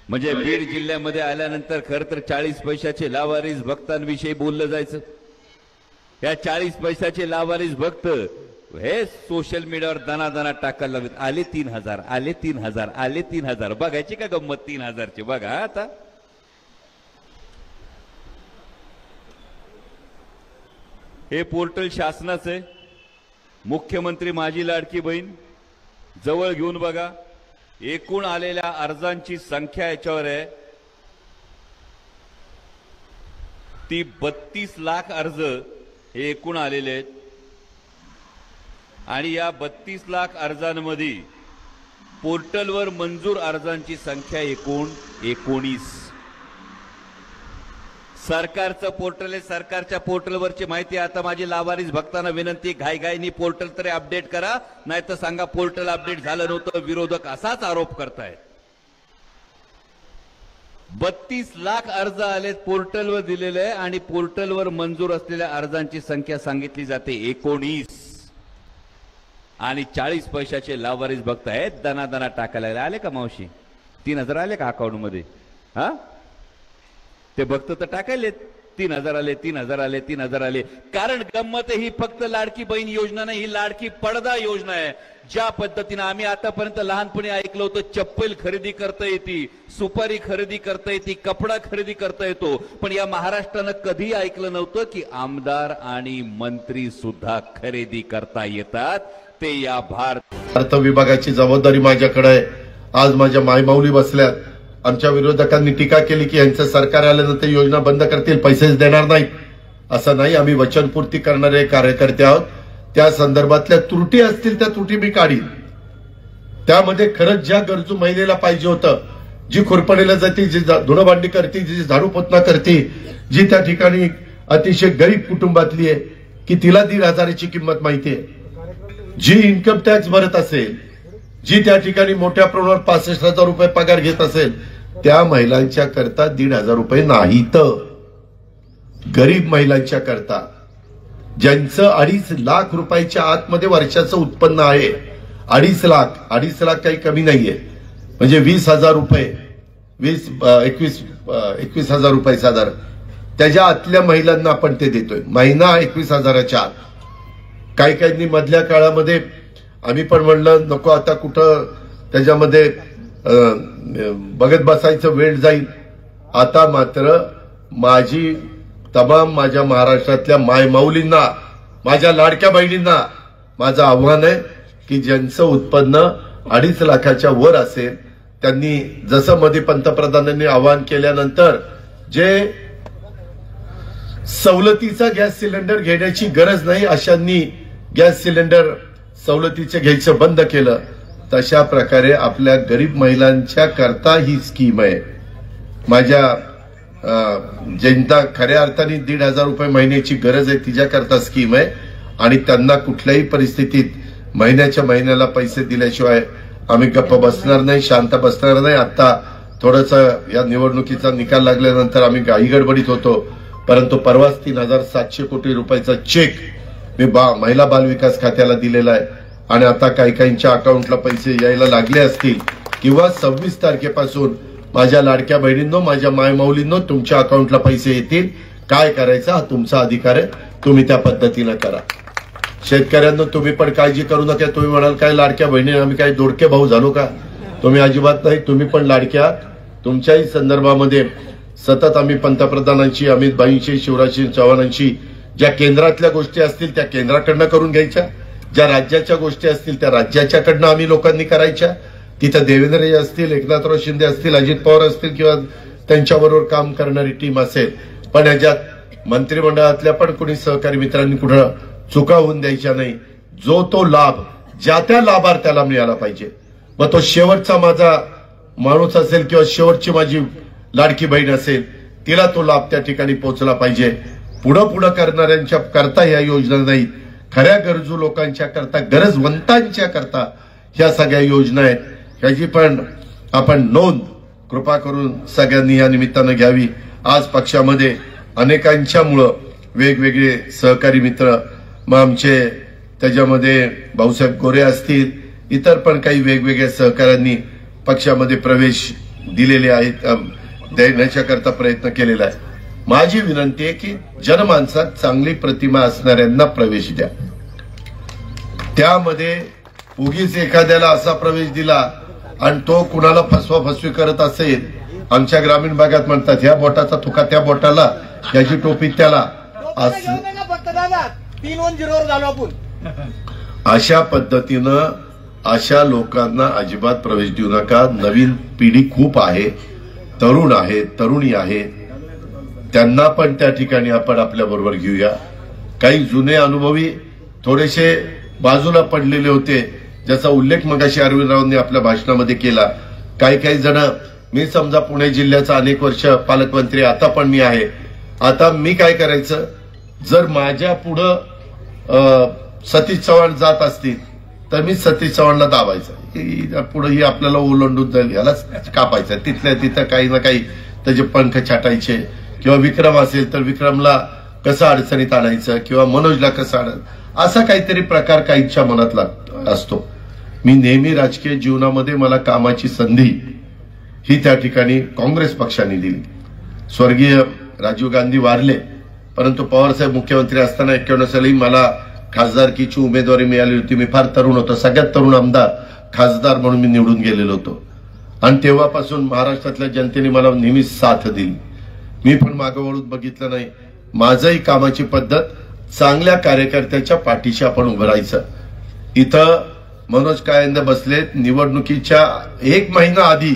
म्हणजे बीड जिल्ह्यामध्ये आल्यानंतर खर तर 40 पैशाचे लावारिस भक्तांविषयी बोललं जायचं। या 40 पैशाचे लावारिस भक्त हे सोशल मीडियावर दाना टाकायला लागले। आले 3000, आले 3000, आले 3000। बघायची का गंमत 3000 ची? बघा आता हे पोर्टल शासनाचं आहे। मुख्यमंत्री माझी लाडकी बहीण जवळ घेऊन बघा। एकूण आलेल्या अर्जांची संख्या याच्यावर आहे ती 32 लाख अर्ज हे एकूण आलेले आहेत आणि या 32 लाख अर्जांमध्ये पोर्टलवर मंजूर अर्जांची संख्या एकूण 19। सरकारचं पोर्टल आहे, सरकारच्या पोर्टलवरची माहिती आता माझी लावारिस भक्तांना विनंती, घाईघाईनी पोर्टल तरी अपडेट करा, नाहीतर सांगा पोर्टल अपडेट झालं नव्हतं। विरोधक असाच आरोप करतायत। 32 लाख अर्ज आलेत पोर्टलवर दिलेले आणि पोर्टलवर मंजूर असलेल्या अर्जांची संख्या सांगितली जाते 19 आणि 40 पैशाचे लावारिस भक्त आहेत। दाना टाकायला आले का मावशी? 3000 आले का अकाउंट मध्ये? हा ते भक्त तर टाकायलेत 3000 आले, 3000 आले, 3000 आले। कारण गंमत ही फक्त लाडकी बहीण योजना नाही, ही लाडकी पडदा योजना आहे। ज्या पद्धतीने आम्ही आतापर्यंत लहानपणी ऐकलं होतं चप्पल खरेदी करता येते, सुपारी खरेदी करता येते, कपडा खरेदी करता येतो, पण या महाराष्ट्रानं कधी ऐकलं नव्हतं की आमदार आणि मंत्री सुद्धा खरेदी करता येतात। ते या भारत अर्थ विभागाची जबाबदारी माझ्याकडे आहे। आज माझ्या मायमाऊली बसल्यात। आमच्या विरोधकांनी टीका केली की यांचं सरकार आल्यानंतर योजना बंद करतील, पैसेच देणार नाहीत। असं नाही, आम्ही वचनपूर्ती करणारे कार्यकर्ते आहोत। त्या संदर्भातल्या त्रुटी असतील त्या त्रुटी मी काढीन। त्यामध्ये खरंच ज्या गरजू महिलेला पाहिजे होतं, जी खुरपणीला जाते, जी धुणभांडी करते, जी झाडू पोतना करते, जी त्या ठिकाणी अतिशय गरीब कुटुंबातली आहे की तिला 1500ची किंमत माहिती आहे, जी इन्कम टॅक्स भरत असेल, जी त्या ठिकाणी मोठ्या प्रमाणात 65,000 रुपये पगार घेत असेल, त्या महिलांच्या करता 1500 रुपये नाहीत। गरीब महिलांच्या करता ज्यांचं 2.5 लाख रुपयाच्या आतमध्ये वर्षाचं उत्पन्न आहे, 2.5 लाख काही कमी नाहीये, म्हणजे 20,000 रुपये 21,000 रुपये साधारण त्याच्या आतल्या महिलांना आपण ते देतोय महिना 21,000च्या आत। काही काहींनी मधल्या काळामध्ये आम्ही पण म्हणलं नको आता कुठं त्याच्यामध्ये बघत बसायचं, वेळ जाईल। आता मात्र माझी तमाम माझ्या महाराष्ट्रातल्या मायमाऊलींना, माझ्या लाडक्या बहिणींना माझं आव्हान आहे की ज्यांचं उत्पन्न 2.5 लाखाच्या वर असेल, त्यांनी जसं मध्ये पंतप्रधानांनी आवाहन केल्यानंतर जे सवलतीचा गॅस सिलेंडर घेण्याची गरज नाही अशांनी गॅस सिलेंडर सवलतीचे घ्यायचं बंद केलं, तशा प्रकारे आपल्या गरीब महिलांच्या करता ही स्कीम आहे। माझ्या ज्यांना खऱ्या अर्थाने 1,500 रुपये महिन्याची गरज आहे तिच्याकरता स्कीम आहे आणि त्यांना कुठल्याही परिस्थितीत महिन्याला पैसे दिल्याशिवाय आम्ही गप्प बसणार नाही, शांत बसणार नाही। आता थोडंसं या निवडणुकीचा निकाल लागल्यानंतर आम्ही घाईगडबडीत होतो, परंतु परवाच 3,700 कोटी रुपयाचा चेक मी महिला बाल विकास खात्याला दिलेला आहे आणि आता काहींच्या अकाउंटला पैसे यायला लागले असतील किंवा 26 तारखेपासून माझ्या लाडक्या बहिणींनो, माझ्या मायमाऊलींनो तुमच्या अकाउंटला पैसे येतील। काय करायचं हा तुमचा अधिकार आहे, तुम्ही त्या पद्धतीने करा। शेतकऱ्यांना तुम्ही पण काळजी करू नका। तुम्ही म्हणाल काय लाडक्या बहिणी आम्ही काय दोडके भाऊ झालो का? तुम्ही अजिबात नाही, तुम्ही पण लाडक्या। तुमच्याही संदर्भामध्ये सतत आम्ही पंतप्रधानांची, अमित भाईंशी, शिवराज चव्हाणांशी ज्या केंद्रातल्या गोष्टी असतील त्या केंद्राकडनं करून घ्यायच्या, ज्या राज्याच्या गोष्टी असतील त्या राज्याच्याकडनं आम्ही लोकांनी करायच्या। तिथं देवेंद्रजी असतील, एकनाथराव शिंदे असतील, अजित पवार असतील किंवा त्यांच्याबरोबर काम करणारी टीम असेल, पण याच्यात मंत्रिमंडळातल्या पण कोणी सहकारी मित्रांनी कुठं चुका होऊन द्यायच्या नाही। जो तो लाभ ज्या त्या लाभार्थ्याला मिळाला पाहिजे। मग तो शेवटचा माझा माणूस असेल किंवा शेवटची माझी लाडकी बहीण असेल, तिला तो लाभ त्या ठिकाणी पोहोचला पाहिजे। पुढं करणाऱ्यांच्या करता ह्या योजना नाहीत, खऱ्या गरजू लोकांच्या करता, गरजवंतांच्या करता ह्या सगळ्या योजना आहेत। ह्याची पण आपण नोंद कृपा करून सगळ्यांनी या निमित्तानं घ्यावी। आज पक्षामध्ये अनेकांच्यामुळं वेगवेगळे सहकारी मित्र, मग आमचे त्याच्यामध्ये भाऊसाहेब गोरे असतील, इतर पण काही वेगवेगळ्या सहकाऱ्यांनी पक्षामध्ये प्रवेश दिलेले आहेत, देण्याच्याकरता प्रयत्न केलेला आहे. माझी विनंती आहे की जनमानसात चांगली प्रतिमा असणाऱ्यांना प्रवेश द्या. त्यामध्ये उगीच एखाद्याला असा प्रवेश दिला आणि तो कुणाला फसवाफसवी करत असेल, आमच्या ग्रामीण भागात म्हणतात ह्या बोटाचा थुका त्या बोटाला, याची टोपी त्याला, अशा पद्धतीनं अशा लोकांना अजिबात प्रवेश देऊ नका. नवीन पिढी खूप आहे, तरुण आहे, तरुणी आहे, त्यांना पण त्या ठिकाणी आपण आपल्या बरोबर घेऊया. काही जुने अनुभवी थोडेसे बाजूला पडलेले होते, ज्याचा उल्लेख मगाशी अरविंदरावांनी आपल्या भाषणामध्ये केला. काही जण, मी समजा पुणे जिल्ह्याचा अनेक वर्ष पालकमंत्री, आता पण मी आहे. आता मी काय करायचं, जर माझ्या पुढं सतीश चव्हाण जात असतील तर मी सतीश चव्हाणला दाबायचं, पुढे ही आपल्याला ओलांडून जाईल, याला कापायचं. तिथल्या तिथं काही ना काही त्याचे पंख छाटायचे, किंवा विक्रम असेल तर विक्रमला कसं अडचणीत आणायचं, किंवा मनोजला कसं आणायचं, असा काहीतरी प्रकार काहींच्या मनात असतो. मी नेहमी राजकीय जीवनामध्ये मला कामाची संधी ही त्या ठिकाणी काँग्रेस पक्षाने दिली. स्वर्गीय राजीव गांधी वारले, परंतु पवारसाहेब मुख्यमंत्री असताना 91 साली मला खासदारकीची उमेदवारी मिळाली होती. मी फार तरुण होतो, सगळ्यात तरुण आमदार खासदार म्हणून मी निवडून गेलेलो होतो. आणि तेव्हापासून महाराष्ट्रातल्या जनतेने मला नेहमीच साथ दिली. मी पण मागे वळून बघितलं नाही. माझंही कामाची पद्धत, चांगल्या कार्यकर्त्याच्या पाठीशी आपण उभं राहायचं. इथं मनोज कायंदे बसलेत, निवडणुकीच्या 1 महिना आधी